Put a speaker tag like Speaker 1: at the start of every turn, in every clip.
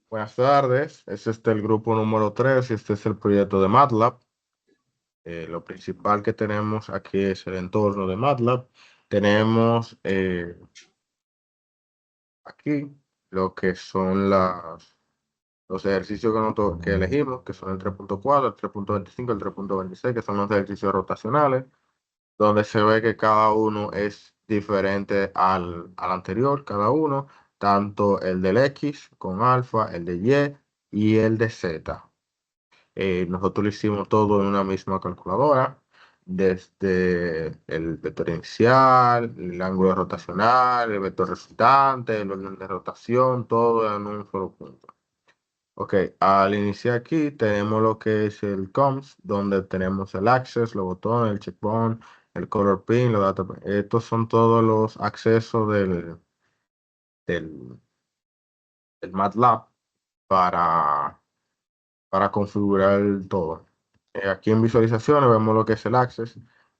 Speaker 1: Buenas tardes, es el grupo número 3 y este es el proyecto de MATLAB. Lo principal que tenemos aquí es el entorno de MATLAB. Tenemos aquí lo que son los ejercicios que elegimos, que son el 3.4, el 3.25, el 3.26, que son los ejercicios rotacionales, donde se ve que cada uno es diferente al anterior, cada uno, tanto el del X con alfa, el de Y y el de Z. Nosotros lo hicimos todo en una misma calculadora, desde el vector inicial, el ángulo rotacional, el vector resultante, el orden de rotación, todo en un solo punto. Ok, al iniciar aquí tenemos lo que es el COMS, donde tenemos el access, los botones, el checkpoint, el color pin, los data pin. Estos son todos los accesos del, del MATLAB para para configurar todo. Aquí en visualizaciones vemos lo que es el Access,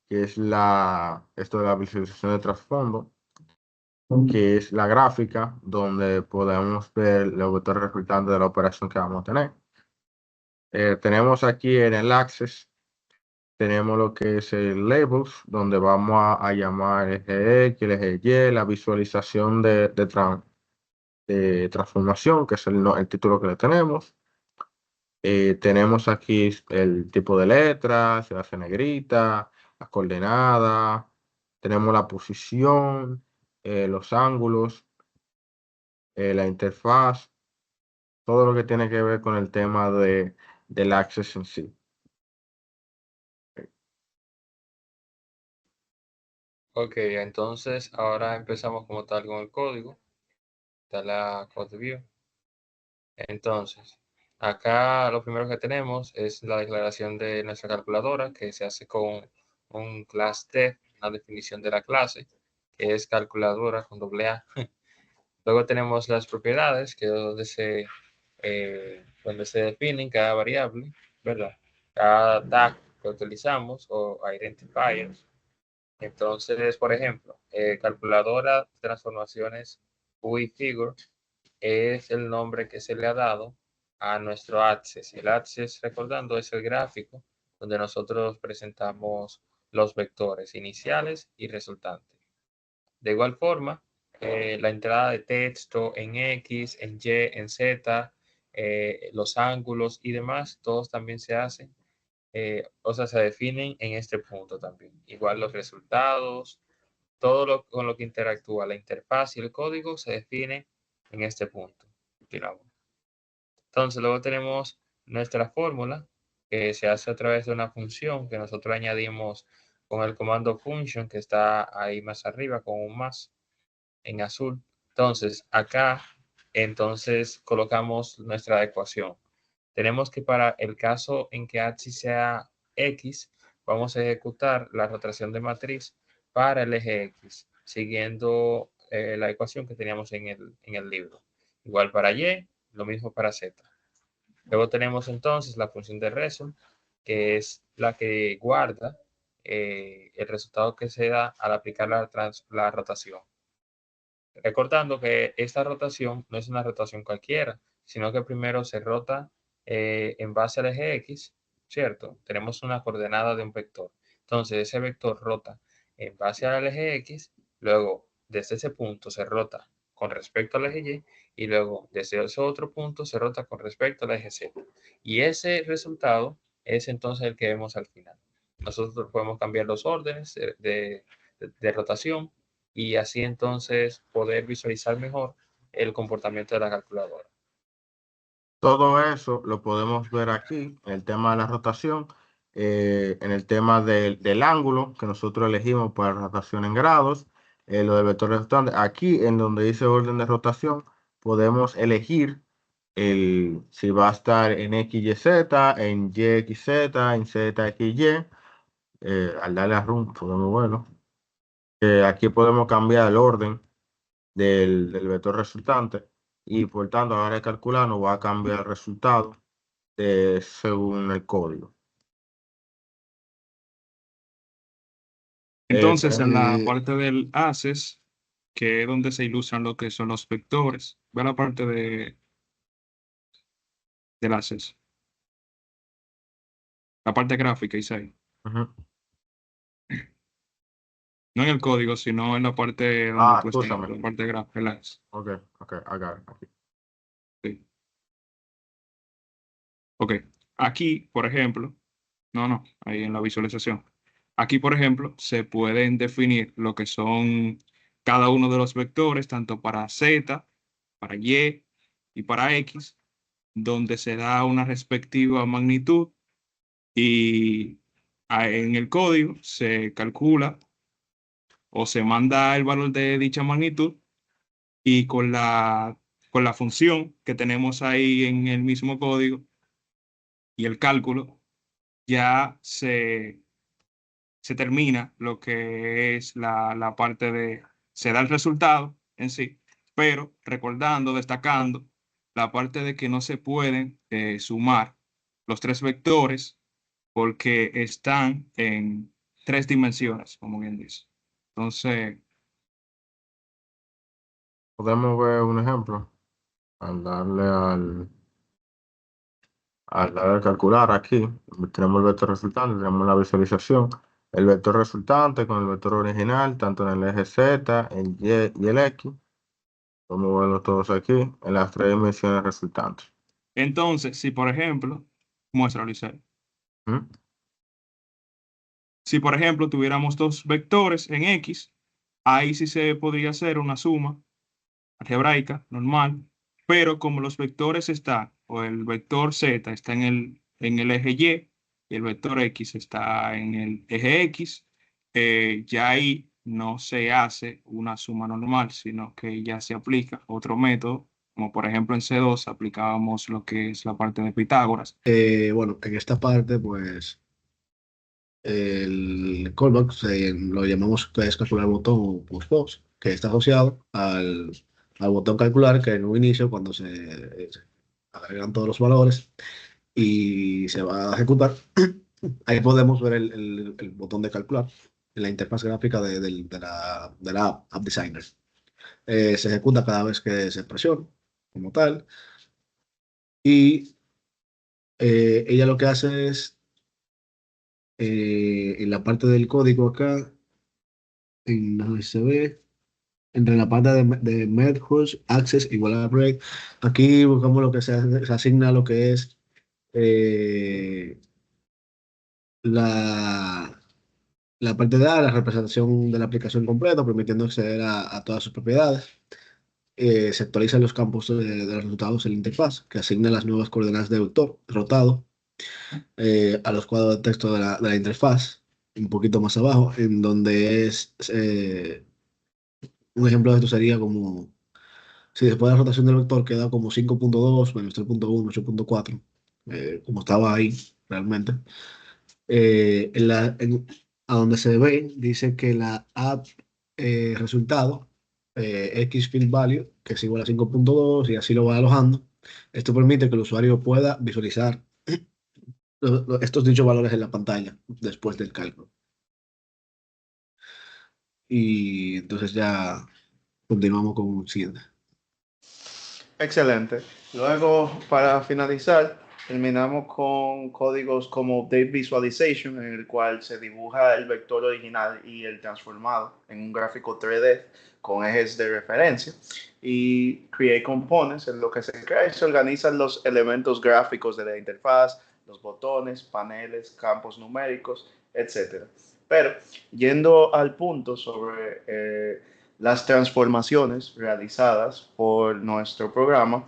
Speaker 1: que es esto de la visualización de trasfondo, que es la gráfica donde podemos ver los vectores resultantes de la operación que vamos a tener. Tenemos aquí en el Access, tenemos lo que es el Labels, donde vamos a llamar eje X, el eje Y, la visualización de transformación, que es el título que le tenemos. Tenemos aquí el tipo de letra, se hace negrita, las coordenadas, tenemos la posición, los ángulos, la interfaz, todo lo que tiene que ver con el tema del Access en sí.
Speaker 2: Ok, entonces ahora empezamos como tal con el código. Está la code view. Entonces, acá lo primero que tenemos es la declaración de nuestra calculadora que se hace con un class def, una definición de la clase, que es calculadora con doble A. Luego tenemos las propiedades, que es donde se definen cada variable, ¿verdad? Cada tag que utilizamos o identifiers. Entonces, por ejemplo, calculadora de transformaciones UI figure es el nombre que se le ha dado a nuestro access. El access, recordando, es el gráfico donde nosotros presentamos los vectores iniciales y resultantes. De igual forma, la entrada de texto en X, en Y, en Z, los ángulos y demás, todos también se hacen, o sea, se definen en este punto también. Igual los resultados, todo con lo que interactúa la interfaz y el código se define en este punto. Continuamos. Entonces, luego tenemos nuestra fórmula que se hace a través de una función que nosotros añadimos con el comando function que está ahí más arriba con un más en azul. Entonces, acá, entonces colocamos nuestra ecuación. Tenemos que para el caso en que axis sea X, vamos a ejecutar la rotación de matriz para el eje X, siguiendo la ecuación que teníamos en el libro. Igual para Y, lo mismo para Z. Luego tenemos entonces la función de result, que es la que guarda el resultado que se da al aplicar la rotación. Recordando que esta rotación no es una rotación cualquiera, sino que primero se rota en base al eje X, ¿cierto? Tenemos una coordenada de un vector. Entonces ese vector rota en base al eje X, luego desde ese punto se rota con respecto al eje Y luego desde ese otro punto se rota con respecto al eje Z. Y ese resultado es entonces el que vemos al final. Nosotros podemos cambiar los órdenes de rotación y así entonces poder visualizar mejor el comportamiento de la calculadora.
Speaker 1: Todo eso lo podemos ver aquí, en el tema de la rotación, en el tema del ángulo que nosotros elegimos para rotación en grados, lo del vector resultante. Aquí, en donde dice orden de rotación, podemos elegir si va a estar en X, Y, Z, en Y, X, Z, en Z, X, Y. Al darle a run, podemos verlo. Aquí podemos cambiar el orden del vector resultante y por tanto, ahora de calcular nos va a cambiar el resultado según el código.
Speaker 3: Entonces, en la
Speaker 1: Eh,
Speaker 3: parte del ACES, que es donde se ilustran lo que son los vectores, ve la parte del ACES. La parte gráfica, Isaí.
Speaker 1: Ujú.
Speaker 3: No en el código, sino en la parte donde
Speaker 1: Ah,
Speaker 3: tú estás,
Speaker 1: escúchame.
Speaker 3: la parte gráfica, el ACES.
Speaker 1: Ok, ok, I got it. Aquí.
Speaker 3: Sí. Ok. Aquí, por ejemplo, no, ahí en la visualización. Aquí, por ejemplo, se pueden definir lo que son cada uno de los vectores, tanto para Z, para Y y para X, donde se da una respectiva magnitud y en el código se calcula o se manda el valor de dicha magnitud y con la función que tenemos ahí en el mismo código y el cálculo, ya se termina lo que es la parte de, se da el resultado en sí, pero recordando, destacando la parte de que no se pueden sumar los tres vectores porque están en tres dimensiones, como bien dice. Entonces,
Speaker 1: Podemos ver un ejemplo. Al darle al calcular aquí, tenemos el vector resultante, tenemos la visualización. El vector resultante con el vector original, tanto en el eje Z, el Y y el X. Vamos a verlos todos aquí, en las tres dimensiones resultantes.
Speaker 3: si por ejemplo, muéstralo, Isabel.
Speaker 1: ¿Mm?
Speaker 3: Si por ejemplo tuviéramos dos vectores en X, ahí sí se podría hacer una suma algebraica normal, pero como los vectores están, o el vector Z está en el eje y el vector X está en el eje X, ya ahí no se hace una suma normal, sino que ya se aplica otro método, como por ejemplo en C2 aplicábamos lo que es la parte de Pitágoras.
Speaker 4: Bueno, en esta parte, pues el callback lo llamamos que es calcular el botón postbox, que está asociado al botón calcular, que en un inicio, cuando se agregan todos los valores y se va a ejecutar, ahí podemos ver el botón de calcular en la interfaz gráfica de la App Designer. Se ejecuta cada vez que se presiona, como tal, y ella lo que hace es, en la parte del código acá, en donde se ve, entre la parte de Medhost, Access igual a Break, aquí buscamos lo que se asigna lo que es eh, la, la parte de A, la representación de la aplicación completa, permitiendo acceder a todas sus propiedades. Se actualizan los campos de los resultados en la interfaz, que asigna las nuevas coordenadas de vector rotado a los cuadros de texto de la interfaz, un poquito más abajo, en donde un ejemplo de esto sería como si después de la rotación del vector queda como 5.2 menos 3.1, 8.4, como estaba ahí realmente. A donde se ve, dice que la app resultado, X field value, que es igual a 5.2 y así lo va alojando. Esto permite que el usuario pueda visualizar estos dichos valores en la pantalla después del cálculo. Y entonces ya continuamos con el siguiente.
Speaker 5: Excelente. Luego, para finalizar, terminamos con códigos como Update Visualization, en el cual se dibuja el vector original y el transformado en un gráfico 3D con ejes de referencia. Y Create Components, en lo que se crea y se organizan los elementos gráficos de la interfaz, los botones, paneles, campos numéricos, etc. Pero, yendo al punto sobre las transformaciones realizadas por nuestro programa,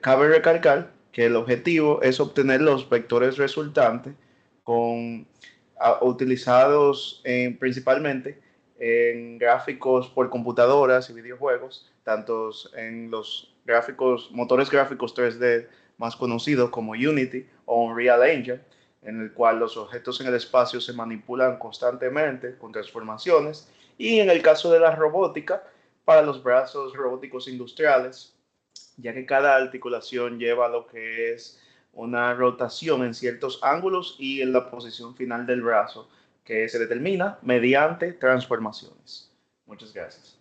Speaker 5: cabe recalcar que el objetivo es obtener los vectores resultantes utilizados principalmente en gráficos por computadoras y videojuegos, tanto en los motores gráficos 3D más conocidos como Unity o Unreal Engine, en el cual los objetos en el espacio se manipulan constantemente con transformaciones, y en el caso de la robótica, para los brazos robóticos industriales, ya que cada articulación lleva lo que es una rotación en ciertos ángulos y en la posición final del brazo, que se determina mediante transformaciones. Muchas gracias.